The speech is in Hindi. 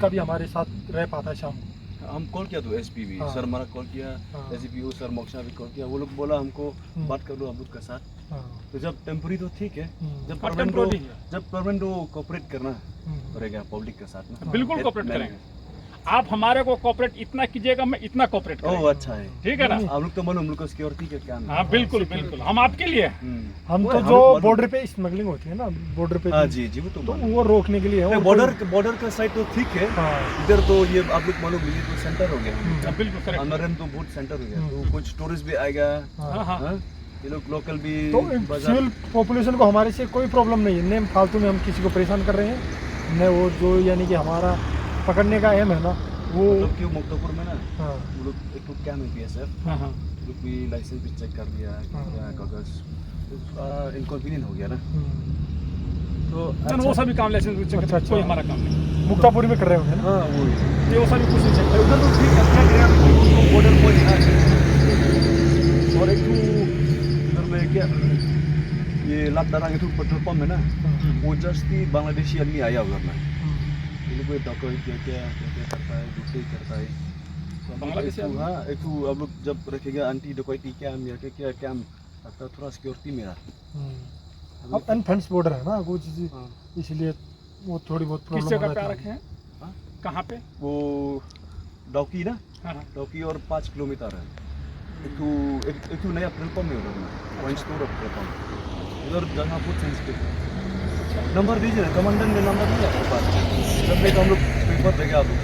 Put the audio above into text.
भी हमारे साथ रह पाता है शाम को। हम कॉल किया तो एसपी भी हाँ। सर हमारा कॉल किया, हाँ। एसपीओ सर मोक्षा भी कॉल किया, वो लोग बोला हमको बात कर लो हम लोग के साथ। हाँ। तो जब टेम्पररी तो ठीक है, जब हाँ, परमानेंट temporary है। जब परमानेंट कोऑपरेट करना पड़ेगा पब्लिक के साथ ना। बिल्कुल कोऑपरेट करेंगे। आप हमारे को कोऑपरेट इतना कीजिएगा, मैं इतना कोऑपरेट ओह करेंगे। अच्छा है, ठीक है ना? आप लोग तो मालूम हम लोग को सिक्योरिटी का क्या हाँ बिल्कुल बिल्कुल, हम आपके लिए हैं। हम वो तो हमें जो मालूम- बॉर्डर पे स्मगलिंग होती है ना, बॉर्डर पे हाँ जी जी वो तो तो वो रोकने के लिए है। और बॉर्डर का साइड तो ठीक है, हाँ। इधर तो ये आप लोग मालूम ये तो सेंटर हो गया, हाँ, बिल्कुल करेक्ट। अनरन तो बहुत सेंटर हो गया, तो कुछ टूरिस्ट भी आएगा। हाँ हाँ, हाँ, ये लोग लोकल भी तो बाजार सिविल पॉपुलेशन को हमारे से कोई प्रॉब्लम नहीं है, न फालतू में हम किसी को परेशान कर रहे हैं, न वो जो यानी कि हमारा पकड़ने का एम है ना वो। मतलब क्यों मुक्तापुर में ना हाँ। वो लोग एक तो क्या में PSF हाँ हाँ, लोग भी लाइसेंस भी चेक कर लिया क्या कागज, तो इनकन्वीनियंट हो गया ना। तो ना, वो सभी काम लाइसेंस चेक अच्छा, कोई हमारा काम नहीं। मुक्तापुर में कर रहे होंगे ना। हाँ वो ये वो सभी कुछ नहीं चेक उधर तो ठीक है, अपना गया तो बॉर्डर पर और एक तो उधर में क्या ये लापदारा itu पेट्रोल पंप है ना, वो जस्ट ही बांग्लादेशी आदमी आया उधर में, ये लोग डकैती क्या करता है, लूट करता है। बांग्लादेशी आदमी? हाँ एक तो अब लोग जब रखेगा एंटी डकैती कैम या क्या कैम लगता थोड़ा सिक्योरिटी मेरा। अब अनफेंस बॉर्डर है ना कुछ चीज़, हाँ। इसलिए वो थोड़ी बहुत किस प्रॉब्लम जगह पे आ रखे हैं? हाँ? कहाँ पे? वो डॉकी ना, हाँ हाँ, डॉकी और 5 किलोमीटर है। एक तो नया पेट्रोल पंप है उधर में, point store of petrol pump उधर जगह बहुत सेंसिटिव है। नंबर दीजिए ना, कमांडेंट ने नंबर दिया आपके पास, जब हम लोग पेपर देगा आप लोग